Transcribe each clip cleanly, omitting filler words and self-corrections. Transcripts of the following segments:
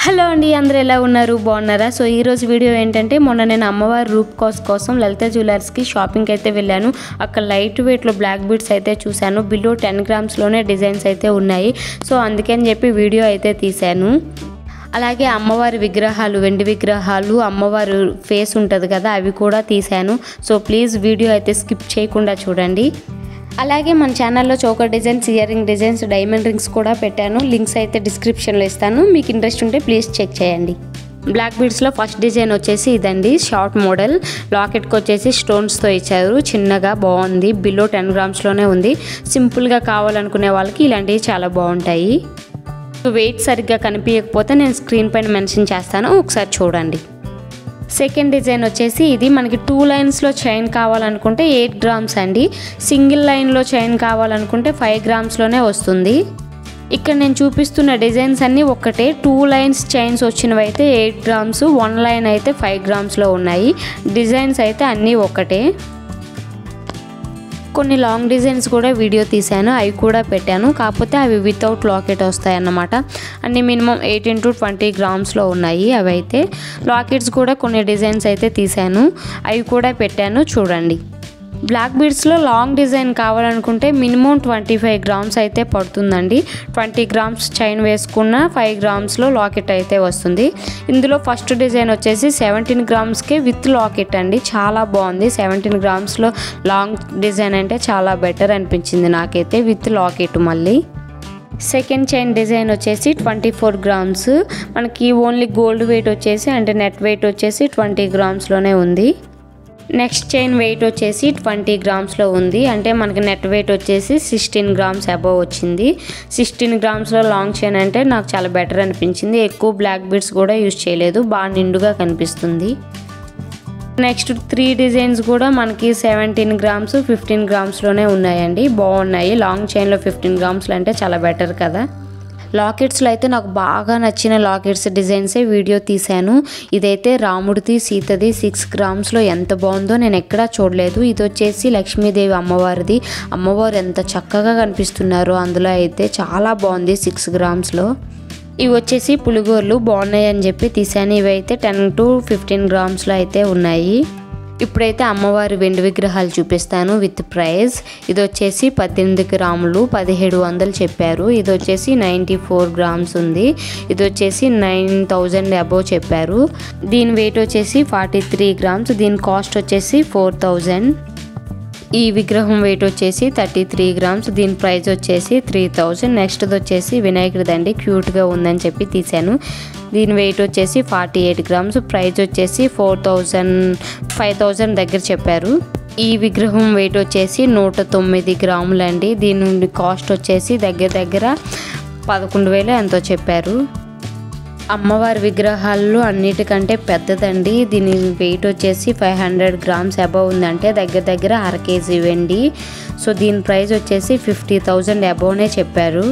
Hello అండి, అందరూ ఎలా ఉన్నారు? బాగున్నారా? సో ఈ రోజు వీడియో ఏంటంటే, మొన్న నేను అమ్మవారి రూప్ కోసం లలిత జ్యువెలర్స్కి షాపింగ్కి అయితే వెళ్ళాను. అక్కడ లైట్ వెయిట్లో బ్లాక్ బీడ్స్ అయితే చూశాను. బిలో 10 గ్రామ్స్లోనే డిజైన్స్ అయితే ఉన్నాయి. సో అందుకని చెప్పి వీడియో అయితే తీశాను. అలాగే అమ్మవారి విగ్రహాలు, వెండి విగ్రహాలు, అమ్మవారి ఫేస్ ఉంటుంది కదా, అవి కూడా తీశాను. సో ప్లీజ్ వీడియో అయితే స్కిప్ చేయకుండా చూడండి. అలాగే మన ఛానల్లో choker designs, ear ring designs, diamond rings కూడా పెట్టాను. లింక్స్ అయితే డిస్క్రిప్షన్లో ఇస్తాను. మీకు ఇంట్రెస్ట్ ఉంటే ప్లీజ్ చెక్ చేయండి. బ్లాక్ బీడ్స్లో ఫస్ట్ డిజైన్ వచ్చేసి ఇదండి, షార్ట్ మోడల్. లాకెట్కి వచ్చేసి స్టోన్స్తో ఇచ్చారు. చిన్నగా బాగుంది. బిలో 10 గ్రామ్స్లోనే ఉంది. సింపుల్గా కావాలనుకునే వాళ్ళకి ఇలాంటివి చాలా బాగుంటాయి. వెయిట్ సరిగ్గా కనిపించకపోతే నేను స్క్రీన్ పైన మెన్షన్ చేస్తాను, ఒకసారి చూడండి. సెకండ్ డిజైన్ వచ్చేసి ఇది మనకి 2 లైన్స్లో చైన్ కావాలనుకుంటే 8 గ్రామ్స్ అండి. సింగిల్ లైన్లో చైన్ కావాలనుకుంటే 5 గ్రామ్స్లోనే వస్తుంది. ఇక్కడ నేను చూపిస్తున్న డిజైన్స్ అన్నీ ఒకటే. 2 లైన్స్ చైన్స్ వచ్చినవి అయితే 8 గ్రామ్స్, 1 లైన్ అయితే 5 గ్రామ్స్లో ఉన్నాయి. డిజైన్స్ అయితే అన్నీ ఒకటే. కొన్ని లాంగ్ డిజైన్స్ కూడా వీడియో తీశాను, అవి కూడా పెట్టాను. కాకపోతే అవి వితౌట్ లాకెట్ వస్తాయి అన్నమాట. అన్ని మినిమం 18 to 20 గ్రామ్స్లో ఉన్నాయి. అవి అయితే లాకెట్స్ కూడా కొన్ని డిజైన్స్ అయితే తీశాను, అవి కూడా పెట్టాను, చూడండి. బ్లాక్ బీడ్స్లో లాంగ్ డిజైన్ కావాలనుకుంటే మినిమం 25 గ్రామ్స్ అయితే పడుతుందండి. 20 గ్రామ్స్ చైన్ వేసుకున్న 5 గ్రామ్స్లో లాకెట్ అయితే వస్తుంది. ఇందులో ఫస్ట్ డిజైన్ వచ్చేసి 17 గ్రామ్స్కే విత్ లాకెట్ అండి. చాలా బాగుంది. 17 గ్రామ్స్లో లాంగ్ డిజైన్ అంటే చాలా బెటర్ అనిపించింది నాకైతే, విత్ లాకెట్. మళ్ళీ సెకండ్ చైన్ డిజైన్ వచ్చేసి 24 గ్రామ్స్. మనకి ఓన్లీ గోల్డ్ వెయిట్ వచ్చేసి, అంటే నెట్ వెయిట్ వచ్చేసి 20 గ్రామ్స్లోనే ఉంది. నెక్స్ట్ చైన్ వెయిట్ వచ్చేసి 20 గ్రామ్స్లో ఉంది. అంటే మనకి నెట్ వెయిట్ వచ్చేసి 16 గ్రామ్స్ అబవ్ వచ్చింది. 16 గ్రామ్స్లో లాంగ్ చైన్ అంటే నాకు చాలా బెటర్ అనిపించింది. ఎక్కువ బ్లాక్ బీడ్స్ కూడా యూజ్ చేయలేదు, బాగా నిండుగా కనిపిస్తుంది. నెక్స్ట్ 3 డిజైన్స్ కూడా మనకి 17 గ్రామ్స్, 15 గ్రామ్స్లోనే ఉన్నాయండి. బాగున్నాయి. లాంగ్ చైన్లో 15 గ్రామ్స్లో అంటే చాలా బెటర్ కదా. లాకెట్స్లో అయితే నాకు బాగా నచ్చిన లాకెట్స్ డిజైన్సే వీడియో తీశాను. ఇదైతే రాముడిది, సీతది 6 గ్రామ్స్లో ఎంత బాగుందో నేను ఎక్కడా చూడలేదు. ఇది వచ్చేసి లక్ష్మీదేవి అమ్మవారిది. అమ్మవారు ఎంత చక్కగా కనిపిస్తున్నారో అందులో అయితే, చాలా బాగుంది 6 గ్రామ్స్లో. ఇవి వచ్చేసి పులిగోర్లు, బాగున్నాయి అని చెప్పి తీశాను. ఇవి అయితే 10 to 15 గ్రామ్స్లో అయితే ఉన్నాయి. ఇప్పుడైతే అమ్మవారి వెండి విగ్రహాలు చూపిస్తాను విత్ ప్రైస్. ఇది వచ్చేసి 18 గ్రాములు 1700 చెప్పారు. ఇది వచ్చేసి 94 గ్రామ్స్ ఉంది. ఇది వచ్చేసి 9000 అబోవ్ చెప్పారు. దీని వెయిట్ వచ్చేసి 43 గ్రామ్స్. దీని కాస్ట్ వచ్చేసి 4000. ఈ విగ్రహం వెయిట్ వచ్చేసి 33 గ్రామ్స్. దీని ప్రైస్ వచ్చేసి 3000. నెక్స్ట్ వచ్చేసి వినాయకుడిదండి, క్యూట్గా ఉందని చెప్పి తీశాను. దీని వెయిట్ వచ్చేసి 48 గ్రామ్స్. ప్రైస్ వచ్చేసి 5000 దగ్గర చెప్పారు. ఈ విగ్రహం వెయిట్ వచ్చేసి 109 గ్రాములు అండి. దీని కాస్ట్ వచ్చేసి దగ్గర 11,000 ఎంతో చెప్పారు. అమ్మవారి విగ్రహాల్లో అన్నిటికంటే పెద్దదండి. దీని వెయిట్ వచ్చేసి 500 గ్రామ్స్ అబవ్ ఉందంటే దగ్గర 1/2 kg వెండి. సో దీని ప్రైస్ వచ్చేసి 50,000 అబవ్నే చెప్పారు.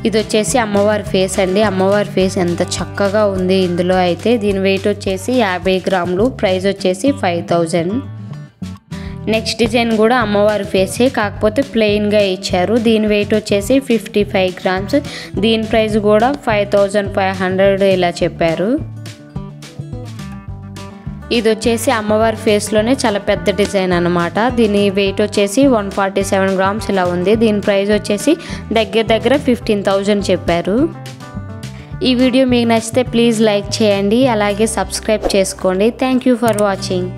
ఇది వచ్చేసి అమ్మవారి ఫేస్ అండి. అమ్మవారి ఫేస్ ఎంత చక్కగా ఉంది ఇందులో అయితే. దీని వెయిట్ వచ్చేసి 50 గ్రాములు. ప్రైస్ వచ్చేసి 5000. నెక్స్ట్ డిజైన్ కూడా అమ్మవారి ఫేసే, కాకపోతే ప్లెయిన్గా ఇచ్చారు. దీని వెయిట్ వచ్చేసి 55 గ్రామ్స్. దీని ప్రైస్ కూడా 5500 ఇలా చెప్పారు. ఇది వచ్చేసి అమ్మవారి ఫేస్లోనే చాలా పెద్ద డిజైన్ అనమాట. దీని వెయిట్ వచ్చేసి 147 గ్రామ్స్ ఇలా ఉంది. దీని ప్రైస్ వచ్చేసి దగ్గర 15,000 చెప్పారు. ఈ వీడియో మీకు నచ్చితే ప్లీజ్ లైక్ చేయండి, అలాగే సబ్స్క్రైబ్ చేసుకోండి. Thank you for watching.